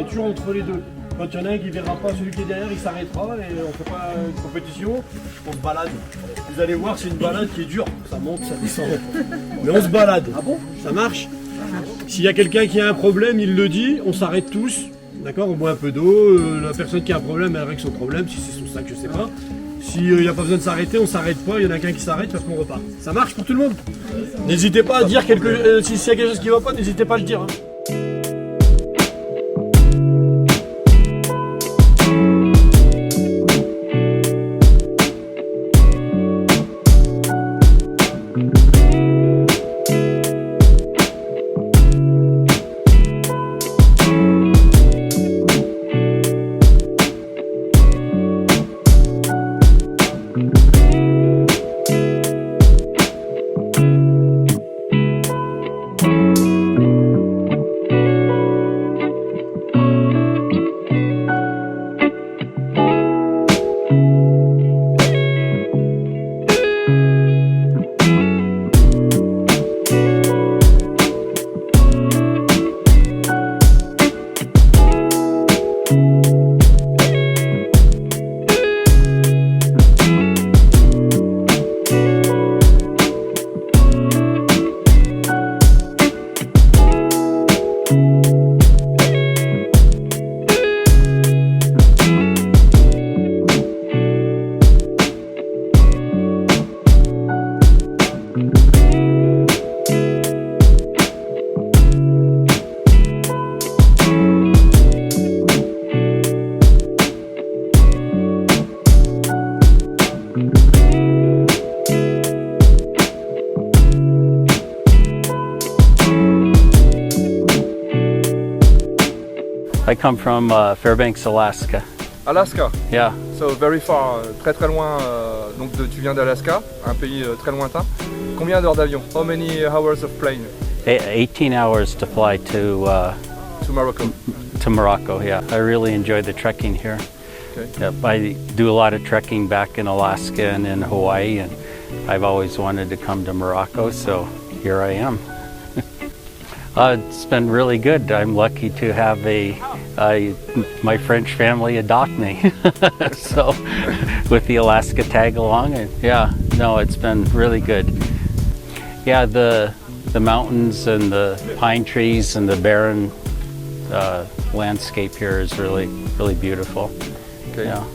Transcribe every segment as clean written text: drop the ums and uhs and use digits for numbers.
toujours entre les deux. Quand il y en a un qui ne verra pas celui qui est derrière, il s'arrêtera et on ne fait pas une compétition, on se balade. Vous allez voir, c'est une balade qui est dure, ça monte, ça descend. Mais on se balade. Ah bon? Ça marche? S'il y a quelqu'un qui a un problème, il le dit, on s'arrête tous. D'accord? On boit un peu d'eau, la personne qui a un problème, elle règle son problème, si c'est son sac, je sais pas. S'il n'y a pas besoin de s'arrêter, on s'arrête pas, il y en a qu'un qui s'arrête parce qu'on repart. Ça marche pour tout le monde? N'hésitez pas à dire s'il y a quelque chose qui va pas, n'hésitez pas à le dire. Hein. I come from Fairbanks, Alaska. Alaska. Yeah, So very far, très très loin. Donc tu viens d'Alaska, un pays très lointain. Combien d'heures d'avion? How many hours of plane 18 hours to fly to Morocco? to Morocco. Yeah, I really enjoy the trekking here. Okay. Yep, I do a lot of trekking back in Alaska and in Hawaii, and I've always wanted to come to Morocco, so here I am. It's been really good. I'm lucky to have my French family adopt me. So with the Alaska tag along, and yeah, no, it's been really good. Yeah, the mountains and the pine trees and the barren landscape here is really beautiful. Okay. Yeah.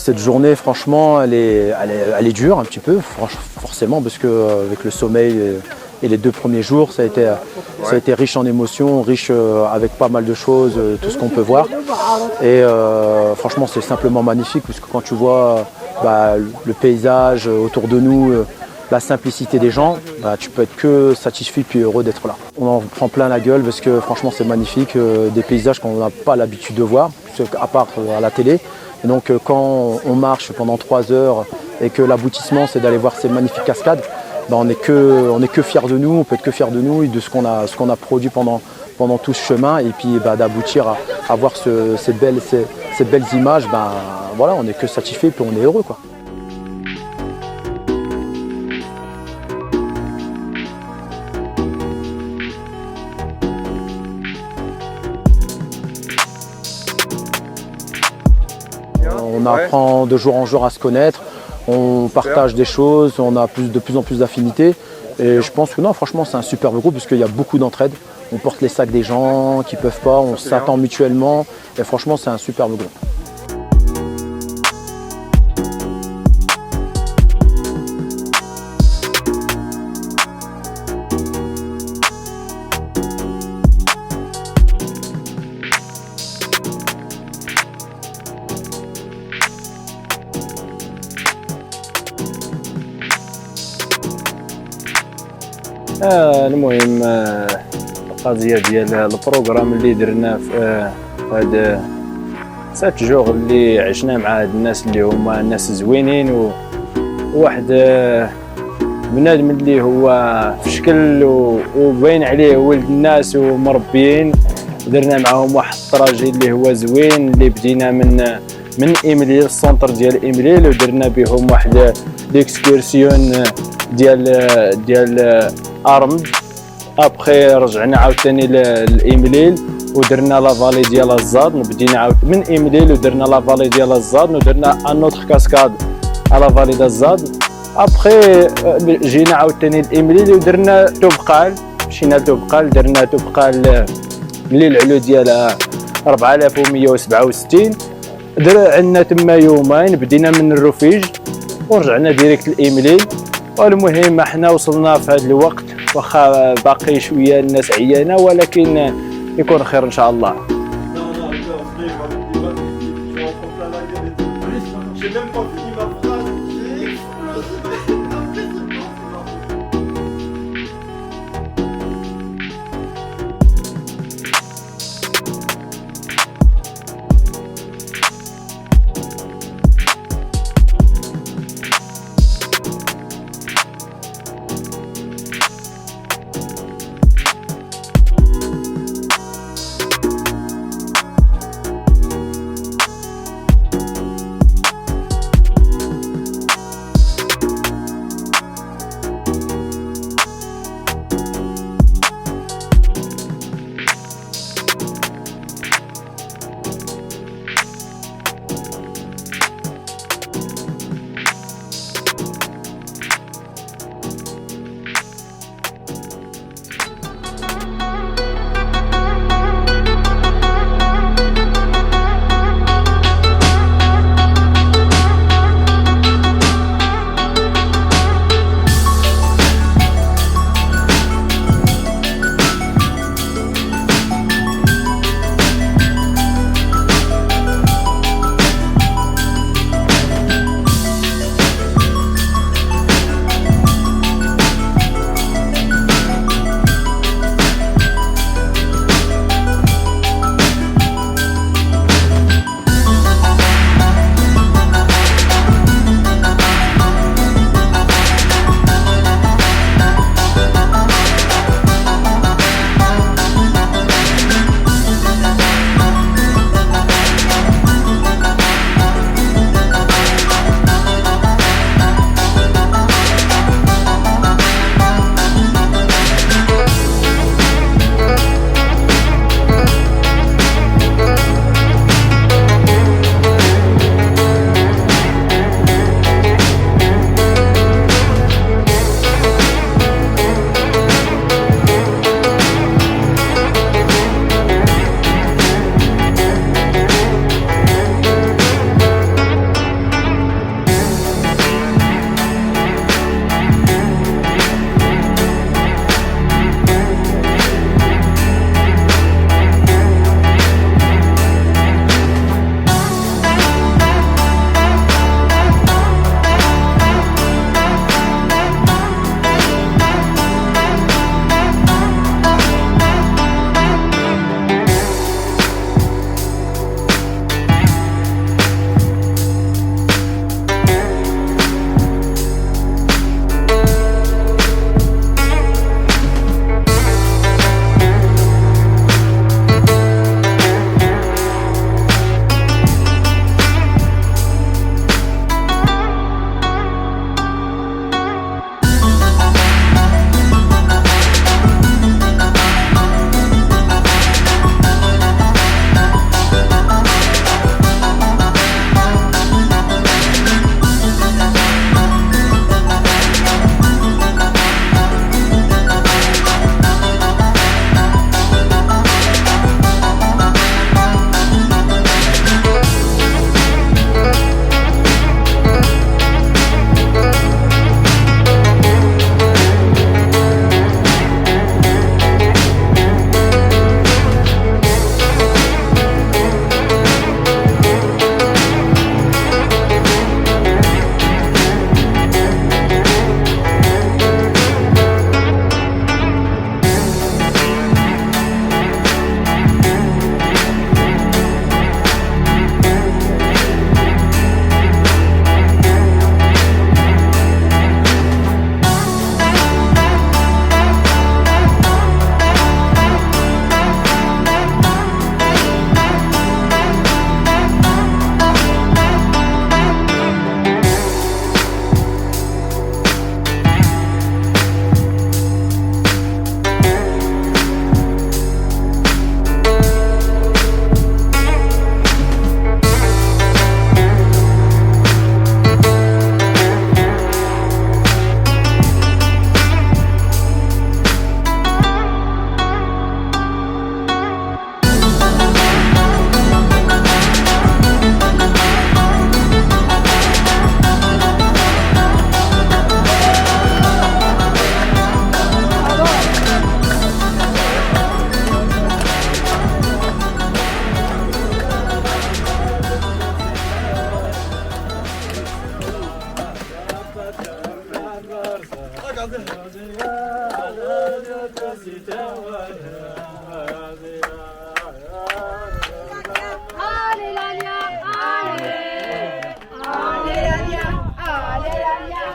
Cette journée, franchement, elle est dure un petit peu, forcément, parce qu'avec le sommeil et les 2 premiers jours, ça a été riche en émotions, riche avec pas mal de choses, tout ce qu'on peut voir. Et franchement, c'est simplement magnifique, parce que quand tu vois le paysage autour de nous, la simplicité des gens, tu peux être que satisfait puis heureux d'être là. On en prend plein la gueule parce que franchement c'est magnifique, des paysages qu'on n'a pas l'habitude de voir, à part à la télé. Et donc quand on marche pendant 3 heures et que l'aboutissement c'est d'aller voir ces magnifiques cascades, on n'est que fiers de nous, on peut être que fiers de nous et de ce qu'on a produit pendant tout ce chemin, et puis d'aboutir à voir ces belles images, voilà, on n'est que satisfait puis on est heureux, quoi. On apprend de jour en jour à se connaître, on partage des choses, on a de plus en plus d'affinités. Et je pense que non, franchement, c'est un superbe groupe parce qu'il y a beaucoup d'entraide. On porte les sacs des gens qui ne peuvent pas, on s'attend mutuellement. Et franchement, c'est un superbe groupe. المهم القضيه ديال البروغرام اللي درنا في هاد 7 جوغ اللي عشنا مع هاد الناس اللي هما ناس زوينين، وواحد بنادم اللي هو في شكل وباين عليه ولد الناس ومربيين. درنا معاهم واحد الطراجي اللي هو زوين، اللي بدينا من ايميليل، السونتر ديال ايميليل، ودرنا بهم واحد ليكسكورسيون ديال ارمد. ابخي رجعنا عاوتاني لايميليل ودرنا لا فالي ديال الزاد، بدينا عاود من ايميليل ودرنا لا فالي ديال الزاد، ودرنا ان اوتر كاسكاد على فالي ديال الزاد. ابخي جينا عاوتاني لايميليل ودرنا توبقال، مشينا لتوبقال، درنا توبقال اللي العلو ديالها 4167. عندنا تما يومين، بدينا من الرفيج ورجعنا ديريكت لايميليل. والمهم احنا وصلنا في هذا الوقت، واخا باقي شويه الناس عيانه، ولكن يكون خير ان شاء الله.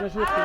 jour